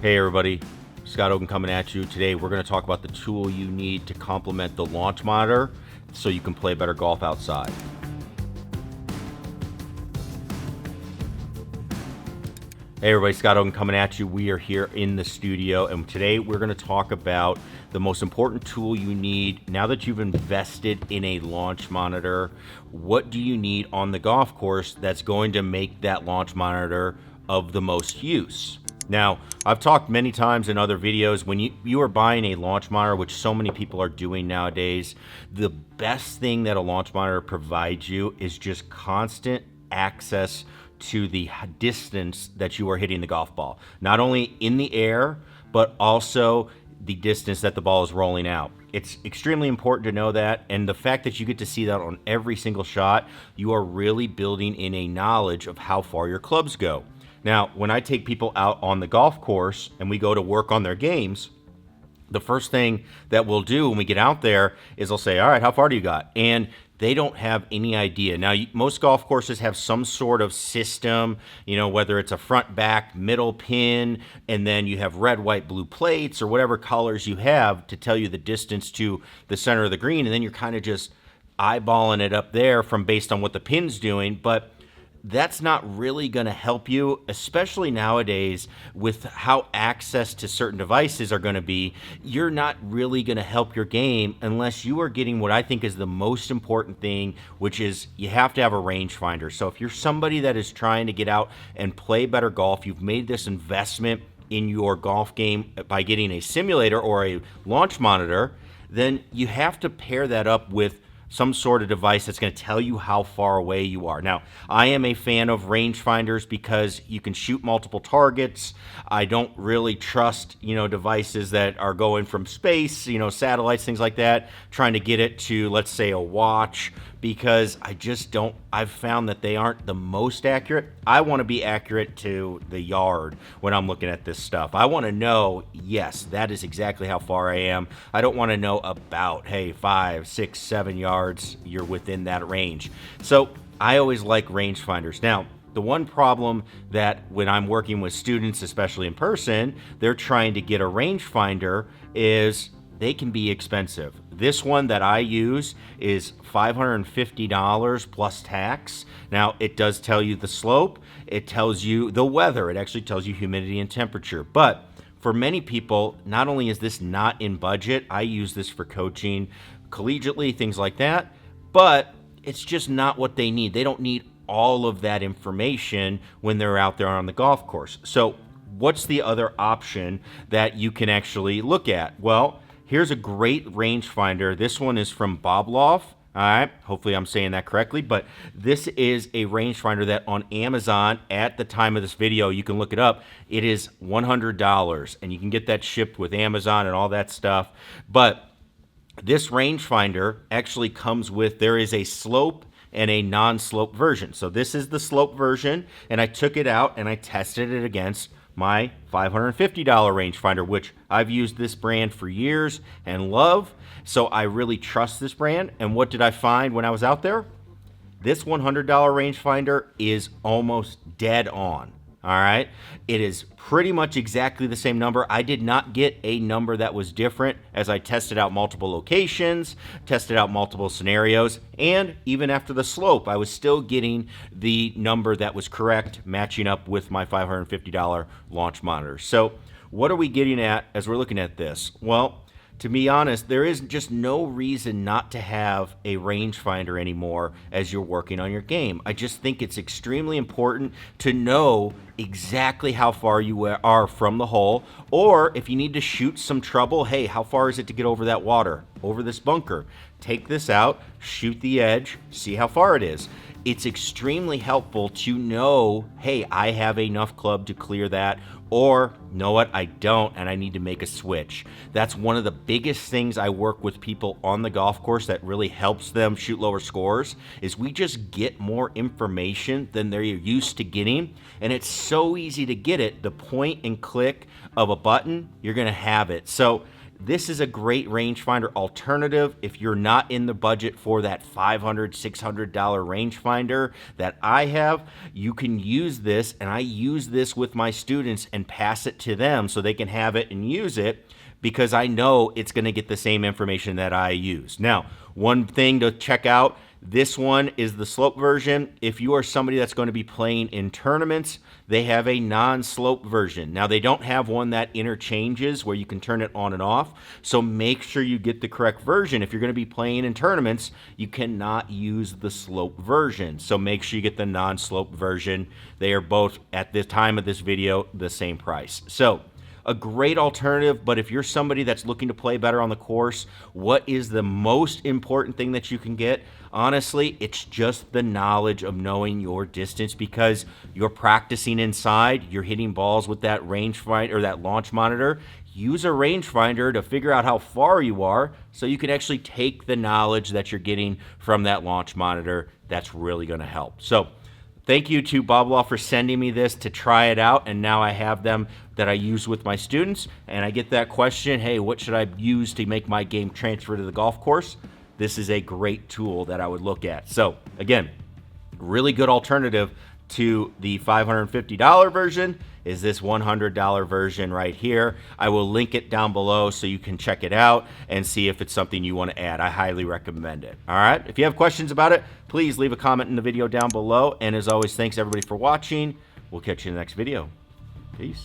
Hey everybody, Scott Ogan coming at you. Today we're going to talk about the tool you need to complement the launch monitor so you can play better golf outside. Hey everybody, Scott Ogan coming at you. We are here in the studio, and today we're going to talk about the most important tool you need now that you've invested in a launch monitor. What do you need on the golf course that's going to make that launch monitor of the most use? Now, I've talked many times in other videos, when you are buying a launch monitor, which so many people are doing nowadays, the best thing that a launch monitor provides you is just constant access to the distance that you are hitting the golf ball. Not only in the air, but also the distance that the ball is rolling out. It's extremely important to know that, and the fact that you get to see that on every single shot, you are really building in a knowledge of how far your clubs go. Now, when I take people out on the golf course and we go to work on their games, the first thing that we'll do when we get out there is I'll say, all right, how far do you got? And they don't have any idea. Now, most golf courses have some sort of system, whether it's a front, back, middle pin, and then you have red, white, blue plates or whatever colors you have to tell you the distance to the center of the green. And then you're kind of just eyeballing it up there based on what the pin's doing. But that's not really going to help you, especially nowadays with how access to certain devices are going to be. You're not really going to help your game unless you are getting what I think is the most important thing, which is you have to have a rangefinder. So if you're somebody that is trying to get out and play better golf, you've made this investment in your golf game by getting a simulator or a launch monitor, then you have to pair that up with some sort of device that's going to tell you how far away you are. Now, I am a fan of rangefinders because you can shoot multiple targets. I don't really trust, devices that are going from space, satellites, things like that, trying to get it to, let's say, a watch, because I've found that they aren't the most accurate. I want to be accurate to the yard when I'm looking at this stuff. I want to know, yes, that is exactly how far I am. I don't want to know about, hey, 5, 6, 7 yards, you're within that range. So I always like rangefinders. Now, the one problem that when I'm working with students, especially in person, they're trying to get a rangefinder is they can be expensive. This one that I use is $550 plus tax. Now, it does tell you the slope. It tells you the weather. It actually tells you humidity and temperature. But for many people, not only is this not in budget, I use this for coaching collegiately, things like that, but it's just not what they need. They don't need all of that information when they're out there on the golf course. So what's the other option that you can actually look at? Well, here's a great rangefinder. This one is from Bobloff. All right, hopefully I'm saying that correctly, but this is a rangefinder that on Amazon, at the time of this video, you can look it up, it is $100, and you can get that shipped with Amazon and all that stuff. But this rangefinder actually comes with, there is a slope and a non-slope version. So this is the slope version, and I took it out and I tested it against my $550 rangefinder, which I've used this brand for years and love. So I really trust this brand. And what did I find when I was out there? This $100 rangefinder is almost dead on. All right. It is pretty much exactly the same number. I did not get a number that was different as I tested out multiple locations, tested out multiple scenarios, and even after the slope, I was still getting the number that was correct, matching up with my $550 launch monitor. So what are we getting at as we're looking at this? Well, to be honest, there is just no reason not to have a rangefinder anymore as you're working on your game. I just think it's extremely important to know exactly how far you are from the hole, or if you need to shoot some trouble, hey, how far is it to get over that water, over this bunker? Take this out, shoot the edge, see how far it is. It's extremely helpful to know, hey, I have enough club to clear that, or know what, I don't, and I need to make a switch. That's one of the biggest things I work with people on the golf course that really helps them shoot lower scores, is we just get more information than they're used to getting, and it's so easy to get it. The point and click of a button, you're gonna have it. So this is a great rangefinder alternative if you're not in the budget for that $500, $600 rangefinder that I have. You can use this, and I use this with my students and pass it to them so they can have it and use it, because I know it's going to get the same information that I use. Now, one thing to check out, this one is the slope version. If you are somebody that's going to be playing in tournaments, they have a non-slope version. Now, they don't have one that interchanges where you can turn it on and off, so make sure you get the correct version. If you're going to be playing in tournaments, you cannot use the slope version, so make sure you get the non-slope version. They are both, at the time of this video, the same price. So, a great alternative, but if you're somebody that's looking to play better on the course, what is the most important thing that you can get? Honestly, it's just the knowledge of knowing your distance, because you're practicing inside, you're hitting balls with that rangefinder or that launch monitor. Use a rangefinder to figure out how far you are so you can actually take the knowledge that you're getting from that launch monitor. That's really going to help. So, thank you to Bobloff for sending me this to try it out, and now I have them that I use with my students, and I get that question, hey, what should I use to make my game transfer to the golf course? This is a great tool that I would look at. So, again, really good alternative to the $550 version is this $100 version right here. I will link it down below so you can check it out and see if it's something you want to add. I highly recommend it. All right, if you have questions about it, please leave a comment in the video down below. And as always, thanks everybody for watching. We'll catch you in the next video. Peace.